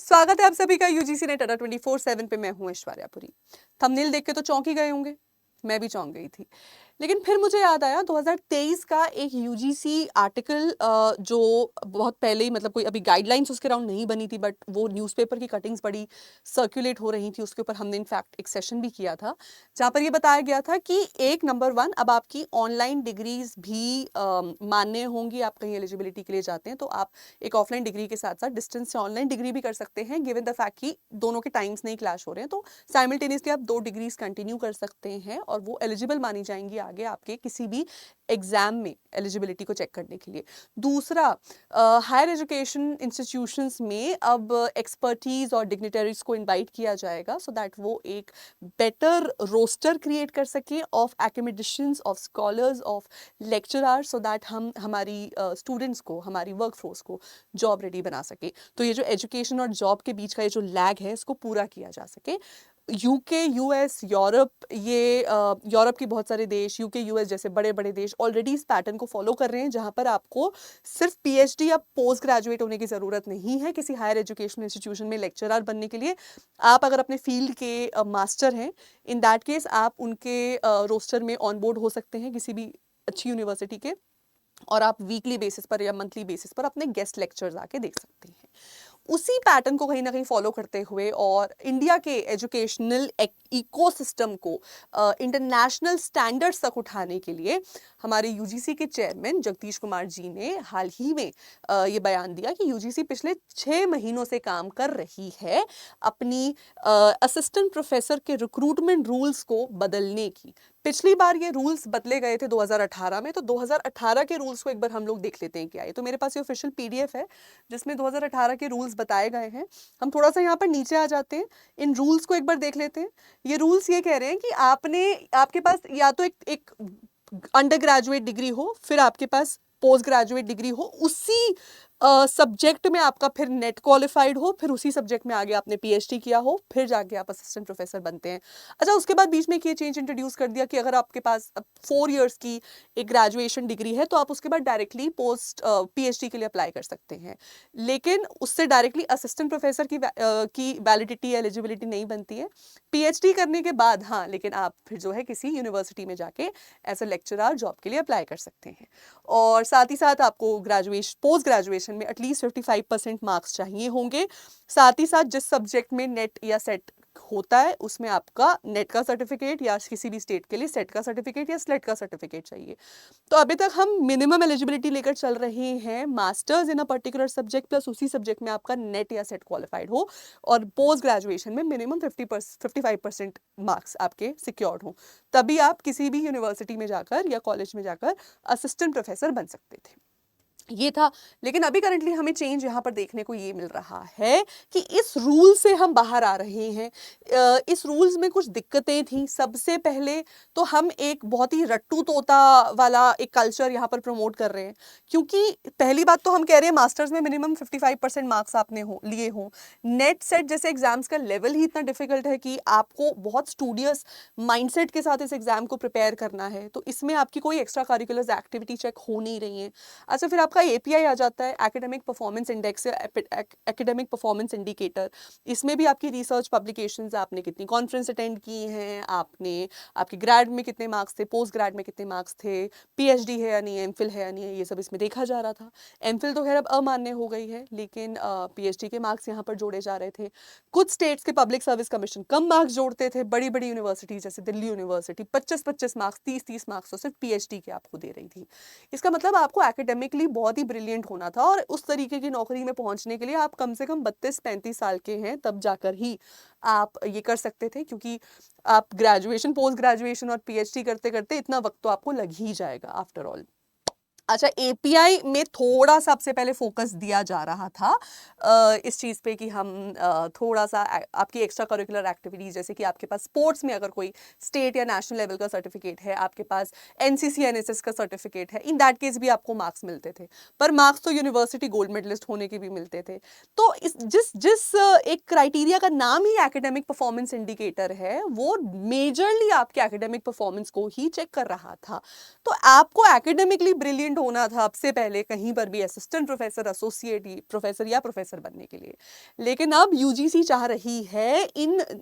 स्वागत है आप सभी का यूजीसी नेट अड्डा 24/7 पे। मैं हूं ऐश्वर्यापुरी। थंबनेल देख के तो चौंक ही गए होंगे, मैं भी चौंक गई थी। लेकिन फिर मुझे याद आया 2023 का एक यूजीसी आर्टिकल, जो बहुत पहले ही, मतलब कोई अभी गाइडलाइंस उसके अराउंड नहीं बनी थी, बट वो न्यूज़पेपर की कटिंग्स बड़ी सर्कुलेट हो रही थी। उसके ऊपर हमने इनफैक्ट एक सेशन भी किया था जहाँ पर ये बताया गया था कि एक नंबर 1, अब आपकी ऑनलाइन डिग्रीज भी मान्य होंगी। आप कहीं एलिजिबिलिटी के लिए जाते हैं तो आप एक ऑफलाइन डिग्री के साथ साथ डिस्टेंस से ऑनलाइन डिग्री भी कर सकते हैं, गिवन द फैक्ट कि दोनों के टाइम्स नहीं क्लैश हो रहे हैं। तो साइमल्टेनियसली आप 2 डिग्रीज कंटिन्यू कर सकते हैं और वो एलिजिबल मानी जाएंगी आगे आपके किसी भी एग्जाम में एलिजिबिलिटी को चेक करने के लिए। दूसरा, हायर एजुकेशन इंस्टीट्यूशंस में अब एक्सपर्टीज और डिग्निटरीज को इनवाइट किया जाएगा सो दैट वो एक बेटर रोस्टर क्रिएट कर सके of academicians, of scholars, of lecturers, so that हम हमारी स्टूडेंट्स को, हमारी वर्कफोर्स को जॉब रेडी बना सके। तो ये जो एजुकेशन और जॉब के बीच का ये जो लैग है इसको पूरा किया जा सके। यूके, यूएस, यूरोप, ये यूरोप के बहुत सारे देश, यूके, यूएस जैसे बड़े बड़े देश ऑलरेडी इस पैटर्न को फॉलो कर रहे हैं, जहां पर आपको सिर्फ पीएचडी या पोस्ट ग्रेजुएट होने की ज़रूरत नहीं है किसी हायर एजुकेशन इंस्टीट्यूशन में लेक्चरर बनने के लिए। आप अगर अपने फील्ड के मास्टर हैं, इन दैट केस आप उनके रोस्टर में ऑन बोर्ड हो सकते हैं किसी भी अच्छी यूनिवर्सिटी के, और आप वीकली बेसिस पर या मंथली बेसिस पर अपने गेस्ट लेक्चर्स आके देख सकते हैं। उसी पैटर्न को कहीं ना कहीं फॉलो करते हुए और इंडिया के एजुकेशनल इकोसिस्टम को इंटरनेशनल स्टैंडर्ड्स तक उठाने के लिए हमारे यूजीसी के चेयरमैन जगदीश कुमार जी ने हाल ही में ये बयान दिया कि यूजीसी पिछले 6 महीनों से काम कर रही है अपनी असिस्टेंट प्रोफेसर के रिक्रूटमेंट रूल्स को बदलने की। पिछली बार ये रूल्स बदले गए थे 2018 में, तो 2018 के रूल्स को एक बार हम लोग देख लेते हैं क्या है। तो मेरे पास ये ऑफिशियल पीडीएफ है जिसमें 2018 के रूल्स बताए गए हैं। हम थोड़ा सा यहाँ पर नीचे आ जाते हैं, इन रूल्स को एक बार देख लेते हैं। ये रूल्स ये कह रहे हैं कि आपके पास या तो एक अंडर ग्रेजुएट डिग्री हो, फिर आपके पास पोस्ट ग्रेजुएट डिग्री हो, उसी सब्जेक्ट में आपका फिर नेट क्वालिफाइड हो, फिर उसी सब्जेक्ट में आगे आपने पीएचडी किया हो, फिर जाके आप असिस्टेंट प्रोफेसर बनते हैं। अच्छा, उसके बाद बीच में ये चेंज इंट्रोड्यूस कर दिया कि अगर आपके पास 4 इयर्स की एक ग्रेजुएशन डिग्री है तो आप उसके बाद डायरेक्टली पोस्ट पीएचडी के लिए अप्लाई कर सकते हैं, लेकिन उससे डायरेक्टली असिस्टेंट प्रोफेसर की वैलिडिटी एलिजिबिलिटी नहीं बनती है। पीएचडी करने के बाद हाँ, लेकिन आप फिर जो है किसी यूनिवर्सिटी में जाके एज ए लेक्चरर जॉब के लिए अप्लाई कर सकते हैं। और साथ ही साथ आपको ग्रेजुएशन, पोस्ट ग्रेजुएशन में एटलीस्ट 55% मार्क्स चाहिए होंगे। साथ ही साथ जिस सब्जेक्ट में नेट या सेट होता है उसमें आपका नेट का सर्टिफिकेट या किसी भी स्टेट के लिए सेट का सर्टिफिकेट या स्लेट का सर्टिफिकेट चाहिए। तो अभी तक हम मिनिमम एलिजिबिलिटी लेकर चल रहे हैं masters in a particular subject plus उसी सब्जेक्ट में आपका नेट या सेट क्वालिफाइड हो, और पोस्ट ग्रेजुएशन में मिनिमम 55% मार्क्स आपके सिक्योर्ड हो, तभी आप किसी भी यूनिवर्सिटी में जाकर या कॉलेज में जाकर असिस्टेंट प्रोफेसर बन सकते थे। ये था। लेकिन अभी करंटली हमें चेंज यहाँ पर देखने को ये मिल रहा है कि इस रूल से हम बाहर आ रहे हैं। इस रूल्स में कुछ दिक्कतें थी। सबसे पहले तो हम एक बहुत ही रट्टू तोता वाला एक कल्चर यहाँ पर प्रमोट कर रहे हैं, क्योंकि पहली बात तो हम कह रहे हैं मास्टर्स में मिनिमम 55% मार्क्स आपने लिए हों। नेट सेट जैसे एग्जाम्स का लेवल ही इतना डिफिकल्ट है कि आपको बहुत स्टूडियस माइंडसेट के साथ इस एग्जाम को प्रिपेयर करना है, तो इसमें आपकी कोई एक्स्ट्रा करिकुलर एक्टिविटी चेक हो नहीं रही है। अच्छा, फिर आपका एपीआई आ जाता है, एकेडमिक परफॉर्मेंस इंडेक्स या एकेडमिक परफॉर्मेंस इंडिकेटर। इसमें भी आपकी रिसर्च पब्लिकेशंस, आपने कितनी कॉन्फ्रेंस अटेंड की हैं, आपके ग्रेड में कितने मार्क्स थे, पोस्ट ग्रेड में कितने मार्क्स थे, पीएचडी है या नहीं है, एमफिल है या नहीं है, ये सब इसमें देखा जा रहा था। एमफिल तो खैर अब अमान्य हो गई है, लेकिन पीएचडी के मार्क्स यहाँ पर जोड़े जा रहे थे। कुछ स्टेट्स के पब्लिक सर्विस कमीशन कम मार्क्स जोड़ते थे। बड़ी बड़ी यूनिवर्सिटी जैसे दिल्ली यूनिवर्सिटी 25-25 मार्क्स, 30-30 मार्क्स तो सिर्फ पीएचडी के आपको दे रही थी। इसका मतलब आपको एकेडमिकली बहुत ही ब्रिलियंट होना था, और उस तरीके की नौकरी में पहुंचने के लिए आप कम से कम 32-35 साल के हैं, तब जाकर ही आप ये कर सकते थे, क्योंकि आप ग्रेजुएशन, पोस्ट ग्रेजुएशन और पीएचडी करते करते इतना वक्त तो आपको लग ही जाएगा आफ्टर ऑल। अच्छा, एपीआई में थोड़ा सा सबसे पहले फोकस दिया जा रहा था इस चीज़ पे कि हम थोड़ा सा आपकी एक्स्ट्रा करिकुलर एक्टिविटीज़, जैसे कि आपके पास स्पोर्ट्स में अगर कोई स्टेट या नेशनल लेवल का सर्टिफिकेट है, आपके पास एनसीसी एनएसएस का सर्टिफिकेट है, इन दैट केस भी आपको मार्क्स मिलते थे। पर मार्क्स तो यूनिवर्सिटी गोल्ड मेडलिस्ट होने के भी मिलते थे। तो इस जिस एक क्राइटेरिया का नाम ही एकेडमिक परफॉर्मेंस इंडिकेटर है, वो मेजरली आपके एकेडमिक परफॉर्मेंस को ही चेक कर रहा था। तो आपको एकेडमिकली ब्रिलियंट असिस्टेंट होना था अब से पहले कहीं पर भी, असिस्टेंट प्रोफेसर, एसोसिएट प्रोफेसर या प्रोफेसर बनने के लिए। लेकिन अब यूजीसी चाह रही है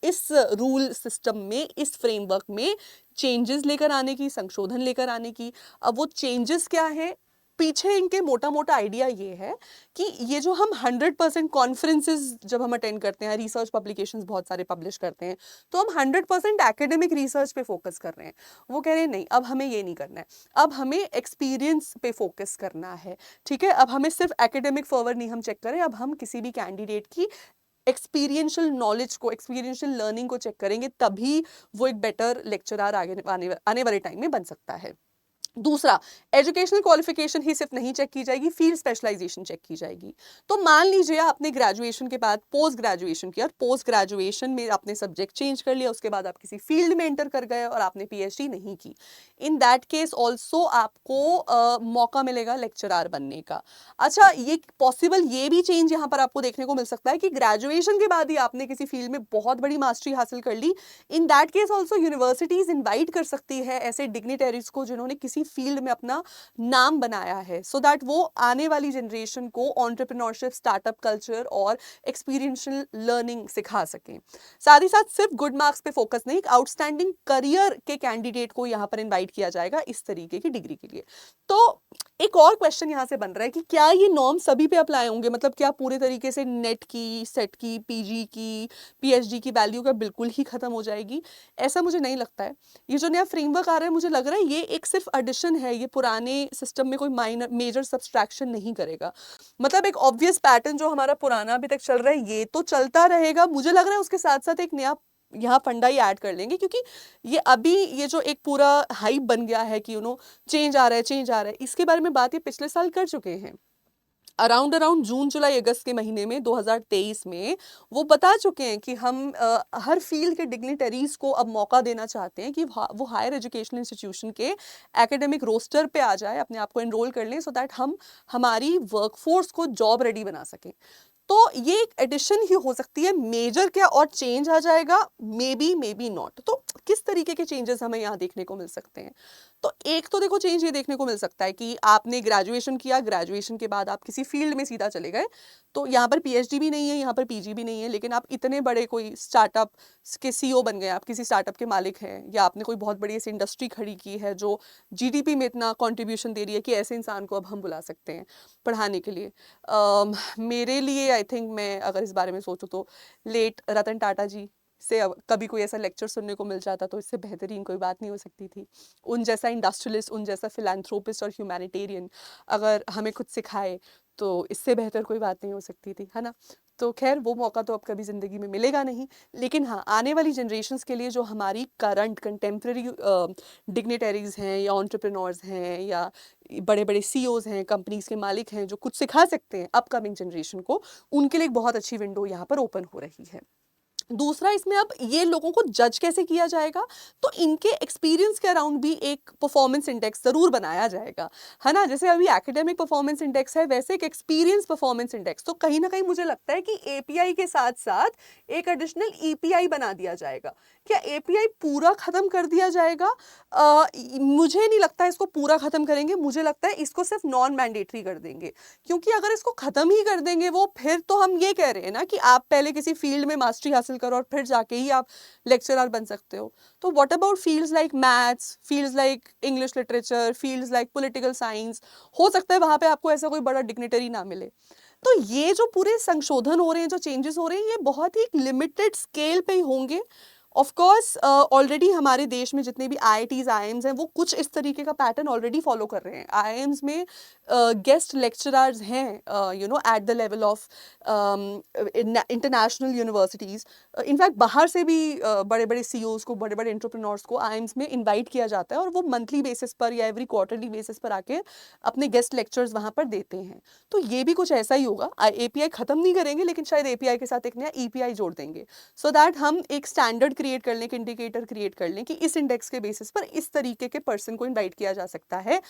इस रूल सिस्टम में, इस फ्रेमवर्क में चेंजेस लेकर आने की, संशोधन लेकर आने की। अब वो चेंजेस क्या है, पीछे इनके मोटा मोटा आइडिया ये है कि ये जो हम 100% कॉन्फ्रेंसेस जब हम अटेंड करते हैं, रिसर्च पब्लिकेशंस बहुत सारे पब्लिश करते हैं, तो हम 100% एकेडमिक रिसर्च पे फोकस कर रहे हैं। वो कह रहे हैं नहीं, अब हमें ये नहीं करना है, अब हमें एक्सपीरियंस पे फोकस करना है। ठीक है, अब हमें सिर्फ एकेडमिक फॉरवर्ड नहीं हम चेक करें, अब हम किसी भी कैंडिडेट की एक्सपीरियंशियल नॉलेज को, एक्सपीरियंशियल लर्निंग को चेक करेंगे, तभी वो एक बेटर लेक्चरर आगे आने वाले टाइम में बन सकता है। दूसरा, एजुकेशनल क्वालिफिकेशन ही सिर्फ नहीं चेक की जाएगी, फील्ड स्पेशलाइजेशन चेक की जाएगी। तो मान लीजिए आपने ग्रेजुएशन के बाद पोस्ट ग्रेजुएशन किया और पोस्ट ग्रेजुएशन में आपने सब्जेक्ट चेंज कर लिया, उसके बाद आप किसी फील्ड में एंटर कर गए और आपने पीएचडी नहीं की। इन दैट केस ऑल्सो आपको मौका मिलेगा लेक्चरर बनने का। अच्छा, ये पॉसिबल ये भी चेंज यहाँ पर आपको देखने को मिल सकता है कि ग्रेजुएशन के बाद ही आपने किसी फील्ड में बहुत बड़ी मास्टरी हासिल कर ली। In that case also universities invite कर सकती है ऐसे डिग्निटरीज को जिन्होंने किसी फील्ड में अपना नाम बनाया है, सो दैट वो आने वाली जनरेशन को एंटरप्रेन्योरशिप, स्टार्टअप कल्चर और एक्सपीरियंशियल लर्निंग सिखा सकें। साथ ही साथ सिर्फ गुड मार्क्स पे फोकस नहीं, एक आउटस्टैंडिंग करियर के कैंडिडेट को यहाँ पर इनवाइट किया जाएगा इस तरीके की डिग्री के लिए। तो एक और क्वेश्चन यहाँ से बन रहा है कि क्या ये नॉर्म सभी पे अप्लाई होंगे, मतलब क्या पूरे तरीके से नेट की, सेट की, पीजी की, पीएचडी की वैल्यू का बिल्कुल ही खत्म हो जाएगी? ऐसा मुझे नहीं लगता है। ये जो नया फ्रेमवर्क आ रहा है, मुझे लग रहा है ये एक सिर्फ एडिशन है, ये पुराने सिस्टम में कोई माइनर मेजर सब्सट्रैक्शन नहीं करेगा। मतलब एक ऑब्वियस पैटर्न जो हमारा पुराना अभी तक चल रहा है ये तो चलता रहेगा, मुझे लग रहा है उसके साथ साथ एक नया यहाँ फंडा ही ऐड कर लेंगे, क्योंकि ये अभी ये जो एक पूरा हाइप बन गया है कि चेंज आ रहा है, चेंज आ रहा है, इसके बारे में बात ये पिछले साल कर चुके हैं। अराउंड जून जुलाई अगस्त के महीने में 2023 में वो बता चुके हैं कि हम हर फील्ड के डिग्निटरीज को अब मौका देना चाहते हैं कि वो हायर एजुकेशनल इंस्टीट्यूशन के एकेडमिक रोस्टर पे आ जाए, अपने आप को एनरोल कर लें, सो दैट हम हमारी वर्कफोर्स को जॉब रेडी बना सकें। तो ये एक एडिशन ही हो सकती है, मेजर क्या और चेंज आ जाएगा, मे बी नॉट। तो किस तरीके के चेंजेस हमें यहाँ देखने को मिल सकते हैं? तो एक तो देखो चेंज ये देखने को मिल सकता है कि आपने ग्रेजुएशन किया, ग्रेजुएशन के बाद आप किसी फील्ड में सीधा चले गए, तो यहाँ पर पीएचडी भी नहीं है, यहाँ पर पीजी भी नहीं है, लेकिन आप इतने बड़े कोई स्टार्टअप के सीईओ बन गए, आप किसी स्टार्टअप के मालिक हैं, या आपने कोई बहुत बड़ी ऐसी इंडस्ट्री खड़ी की है जो जीडीपी में इतना कॉन्ट्रीब्यूशन दे रही है कि ऐसे इंसान को अब हम बुला सकते हैं पढ़ाने के लिए। मेरे लिए आई थिंक, मैं अगर इस बारे में सोचूं तो लेट रतन टाटा जी से कभी कोई ऐसा लेक्चर सुनने को मिल जाता तो इससे बेहतरीन कोई बात नहीं हो सकती थी। उन जैसा इंडस्ट्रियलिस्ट, उन जैसा फिलैंथ्रोपिस्ट और ह्यूमैनिटेरियन अगर हमें कुछ सिखाए तो इससे बेहतर कोई बात नहीं हो सकती थी, है ना। तो खैर वो मौका तो अब कभी ज़िंदगी में मिलेगा नहीं, लेकिन हाँ, आने वाली जनरेशन्स के लिए जो हमारी करंट कंटेम्प्रेरी डिग्निटरीज हैं या एंटरप्रेन्योर्स हैं या बड़े बड़े सीईओज हैं, कंपनीज के मालिक हैं, जो कुछ सिखा सकते हैं अपकमिंग जनरेशन को, उनके लिए एक बहुत अच्छी विंडो यहाँ पर ओपन हो रही है। दूसरा, इसमें अब ये लोगों को जज कैसे किया जाएगा, तो इनके एक्सपीरियंस के अराउंड भी एक परफॉर्मेंस इंडेक्स जरूर बनाया जाएगा, है ना। जैसे अभी एकेडमिक परफॉर्मेंस इंडेक्स है, वैसे एक एक्सपीरियंस परफॉर्मेंस इंडेक्स, तो कहीं ना कहीं मुझे लगता है कि एपीआई के साथ साथ एक एडिशनल ईपीआई बना दिया जाएगा। क्या एपीआई पूरा खत्म कर दिया जाएगा? मुझे नहीं लगता इसको पूरा खत्म करेंगे, मुझे लगता है इसको सिर्फ नॉन मैंडेटरी कर देंगे, क्योंकि अगर इसको खत्म ही कर देंगे वो, फिर तो हम ये कह रहे हैं ना कि आप पहले किसी फील्ड में मास्टरी हासिल करो और फिर जाके ही आप लेक्चरर बन सकते हो। तो what about fields like maths, fields like English literature, fields like political science? हो सकता है वहां पे आपको ऐसा कोई बड़ा डिग्निटरी ना मिले। तो ये जो पूरे संशोधन हो रहे हैं, जो चेंजेस हो रहे हैं, ये बहुत ही लिमिटेड स्केल पे ही होंगे। ऑफ कोर्स ऑलरेडी हमारे देश में जितने भी आईआईटीज, आईआईएम्स हैं, वो कुछ इस तरीके का पैटर्न ऑलरेडी फॉलो कर रहे हैं। आईआईएम्स में गेस्ट लेक्चरर्स हैं at the level of international universities. In fact बाहर से भी बड़े बड़े सीईओज को, बड़े बड़े एंटरप्रेन्योर्स को आईआईएम्स में इनवाइट किया जाता है और वो मंथली बेसिस पर या एवरी क्वार्टरली बेसिस पर आके अपने गेस्ट लेक्चर्स वहाँ पर देते हैं। तो ये भी कुछ ऐसा ही होगा। एपीआई ख़त्म नहीं करेंगे, लेकिन शायद एपीआई के साथ एक नया ईपीआई जोड़ देंगे, सो दैट हम एक स्टैंडर्ड क्रिएट कर लें, एक इंडिकेटर क्रिएट कर लें कि इस इंडेक्स के बेसिस पर इस तरीके के पर्सन को इनवाइट किया जा सकता है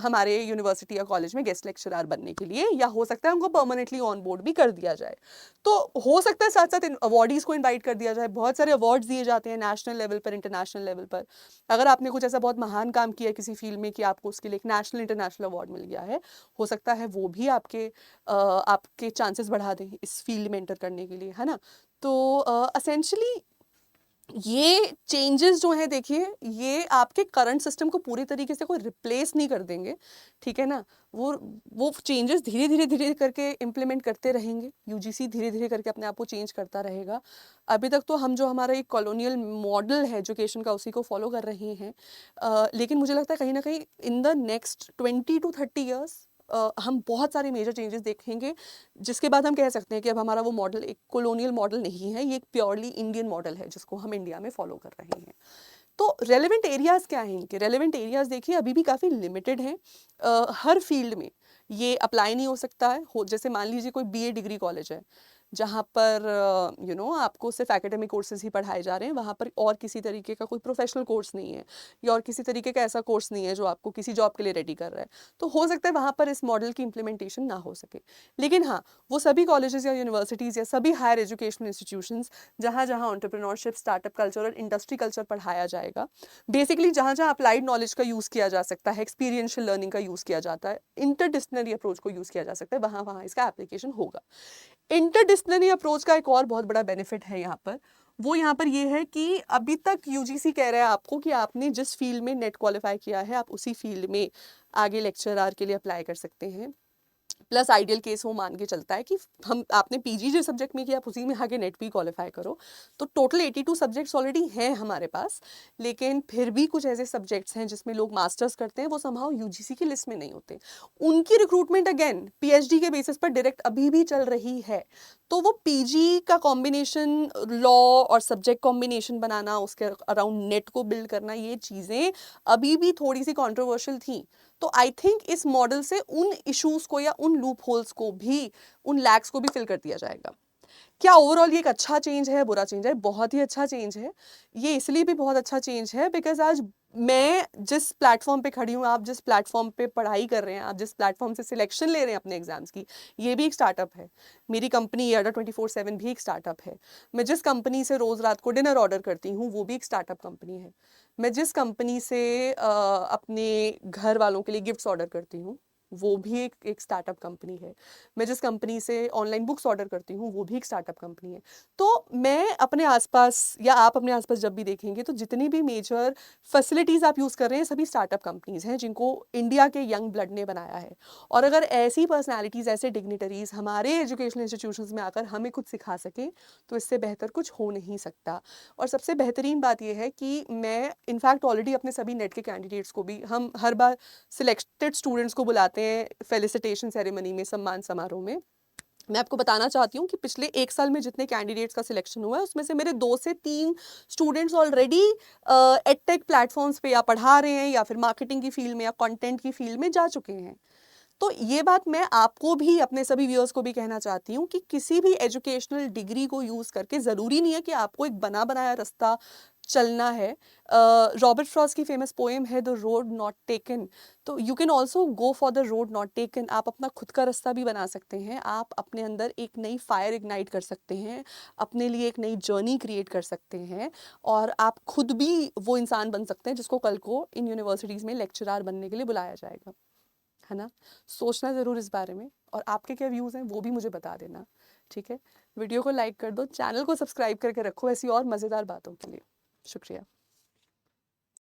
हमारे यूनिवर्सिटी या कॉलेज में गेस्ट लेक्चरर बनने के लिए, या हो सकता है उनको परमानेंटली ऑन बोर्ड भी कर दिया जाए। तो हो सकता है साथ साथ अवार्डीज को इनवाइट कर दिया जाए। बहुत सारे अवार्ड्स दिए जाते हैं नेशनल लेवल पर, इंटरनेशनल लेवल पर। अगर आपने कुछ ऐसा बहुत महान काम किया किसी फील्ड में कि आपको उसके लिए एक नेशनल इंटरनेशनल अवार्ड मिल गया है, हो सकता है वो भी आपके चांसेस बढ़ा दें इस फील्ड में एंटर करने के लिए, है ना। तो असेंशली ये चेंजेस जो है, देखिए, ये आपके करंट सिस्टम को पूरी तरीके से कोई रिप्लेस नहीं कर देंगे, ठीक है ना। वो चेंजेस धीरे धीरे करके इम्प्लीमेंट करते रहेंगे। यूजीसी धीरे धीरे करके अपने आप को चेंज करता रहेगा। अभी तक तो हम जो हमारा एक कॉलोनियल मॉडल है एजुकेशन का, उसी को फॉलो कर रहे हैं। लेकिन मुझे लगता है कहीं ना कहीं in the next 20 to 30 years हम बहुत सारे मेजर चेंजेस देखेंगे, जिसके बाद हम कह सकते हैं कि अब हमारा वो मॉडल एक कॉलोनियल मॉडल नहीं है, ये एक प्योरली इंडियन मॉडल है जिसको हम इंडिया में फॉलो कर रहे हैं। तो रेलेवेंट एरियाज क्या हैं इनके? रेलेवेंट एरियाज देखिए अभी भी काफ़ी लिमिटेड हैं। हर फील्ड में ये अप्लाई नहीं हो सकता है। जैसे मान लीजिए कोई बीए डिग्री कॉलेज है जहाँ पर आपको सिर्फ एकेडमिक कोर्सेज ही पढ़ाए जा रहे हैं, वहाँ पर और किसी तरीके का कोई प्रोफेशनल कोर्स नहीं है, या और किसी तरीके का ऐसा कोर्स नहीं है जो आपको किसी जॉब के लिए रेडी कर रहा है। तो हो सकता है वहाँ पर इस मॉडल की इम्प्लीमेंटेशन ना हो सके। लेकिन हाँ, वो सभी कॉलेजेस या यूनिवर्सिटीज़ या सभी हायर एजुकेशनल इंस्टीट्यूशंस जहाँ जहाँ एंटरप्रेन्योरशिप, स्टार्टअप कल्चर और इंडस्ट्री कल्चर पढ़ाया जाएगा, बेसिकली जहाँ जहाँ अप्लाइड नॉलेज का यूज़ किया जा सकता है, एक्सपीरियंशियल लर्निंग का यूज़ किया जाता है, इंटरडिसिप्लिनरी अप्रोच को यूज़ किया जा सकता है, वहाँ वहाँ इसका एप्लीकेशन होगा। इंटरडिसिप्लिनरी अप्रोच का एक और बहुत बड़ा बेनिफिट है यहाँ पर, वो यहाँ पर ये है कि अभी तक यूजीसी कह रहा है आपको कि आपने जिस फील्ड में नेट क्वालिफाई किया है, आप उसी फील्ड में आगे लेक्चरर के लिए अप्लाई कर सकते हैं। प्लस आइडियल केस वो मान के चलता है कि आपने पीजी जो सब्जेक्ट में किया आप उसी में आगे नेट भी क्वालिफाई करो। तो टोटल 82 सब्जेक्ट्स ऑलरेडी हैं हमारे पास, लेकिन फिर भी कुछ ऐसे सब्जेक्ट्स हैं जिसमें लोग मास्टर्स करते हैं, वो समहाउ यूजीसी की लिस्ट में नहीं होते। उनकी रिक्रूटमेंट अगेन पीएचडी के बेसिस पर डायरेक्ट अभी भी चल रही है। तो वो पीजी का कॉम्बिनेशन, लॉ और सब्जेक्ट कॉम्बिनेशन बनाना, उसके अराउंड नेट को बिल्ड करना, ये चीज़ें अभी भी थोड़ी सी कॉन्ट्रोवर्शियल थी। तो आई थिंक इस मॉडल से उन इश्यूज को या उन लूप होल्स को भी, उन लैग्स को भी फिल कर दिया जाएगा। क्या ओवरऑल ये एक अच्छा चेंज है, बुरा चेंज है? बहुत ही अच्छा चेंज है। ये इसलिए भी बहुत अच्छा चेंज है बिकॉज आज मैं जिस प्लेटफॉर्म पे खड़ी हूँ, आप जिस प्लेटफॉर्म पे पढ़ाई कर रहे हैं, आप जिस प्लेटफॉर्म से सिलेक्शन ले रहे हैं अपने एग्जाम्स की, ये भी एक स्टार्टअप है। मेरी कंपनी अडा 24/7 भी एक स्टार्टअप है। मैं जिस कंपनी से रोज रात को डिनर ऑर्डर करती हूँ, वो भी एक स्टार्टअप कंपनी है। मैं जिस कंपनी से अपने घर वालों के लिए गिफ्ट्स ऑर्डर करती हूँ, वो भी एक स्टार्टअप कंपनी है। मैं जिस कंपनी से ऑनलाइन बुक्स ऑर्डर करती हूँ, वो भी एक स्टार्टअप कंपनी है। तो मैं अपने आसपास या आप अपने आसपास जब भी देखेंगे तो जितनी भी मेजर फैसिलिटीज़ आप यूज़ कर रहे हैं, सभी स्टार्टअप कंपनीज हैं जिनको इंडिया के यंग ब्लड ने बनाया है। और अगर ऐसी पर्सनैलिटीज़, ऐसे डिग्निटरीज हमारे एजुकेशनल इंस्टीट्यूशंस में आकर हमें कुछ सिखा सकें, तो इससे बेहतर कुछ हो नहीं सकता। और सबसे बेहतरीन बात यह है कि मैं इनफैक्ट ऑलरेडी अपने सभी नेट के कैंडिडेट्स को भी, हम हर बार सिलेक्टेड स्टूडेंट्स को बुलाते हैं फेलिसिटेशन सेरेमनी में, सम्मान समारोह में। मैं आपको बताना चाहती हूँ कि पिछले 1 साल में जितने कैंडिडेट्स का सिलेक्शन हुआ है, उसमें से मेरे 2 से 3 स्टूडेंट्स ऑलरेडी एडटेक प्लेटफॉर्म्स पे या पढ़ा रहे हैं, या फिर मार्केटिंग की फील्ड में या कंटेंट की फील्ड में जा चुके हैं। तो ये बात मैं आपको भी, अपने सभी व्यूअर्स को भी कहना चाहती हूँ कि किसी भी एजुकेशनल डिग्री को यूज़ करके ज़रूरी नहीं है कि आपको एक बना बनाया रास्ता चलना है। रॉबर्ट फ्रॉस्ट की फेमस पोएम है द रोड नॉट टेकन। तो you can also go for the road not taken. आप अपना खुद का रास्ता भी बना सकते हैं। आप अपने अंदर एक नई फायर इग्नाइट कर सकते हैं, अपने लिए एक नई जर्नी क्रिएट कर सकते हैं, और आप खुद भी वो इंसान बन सकते हैं जिसको कल को इन यूनिवर्सिटीज़ में लेक्चरार बनने के लिए बुलाया जाएगा, है ना। सोचना ज़रूर इस बारे में, और आपके क्या व्यूज़ हैं वो भी मुझे बता देना, ठीक है। वीडियो को लाइक कर दो, चैनल को सब्सक्राइब करके रखो ऐसी और मज़ेदार बातों के लिए। शुक्रिया।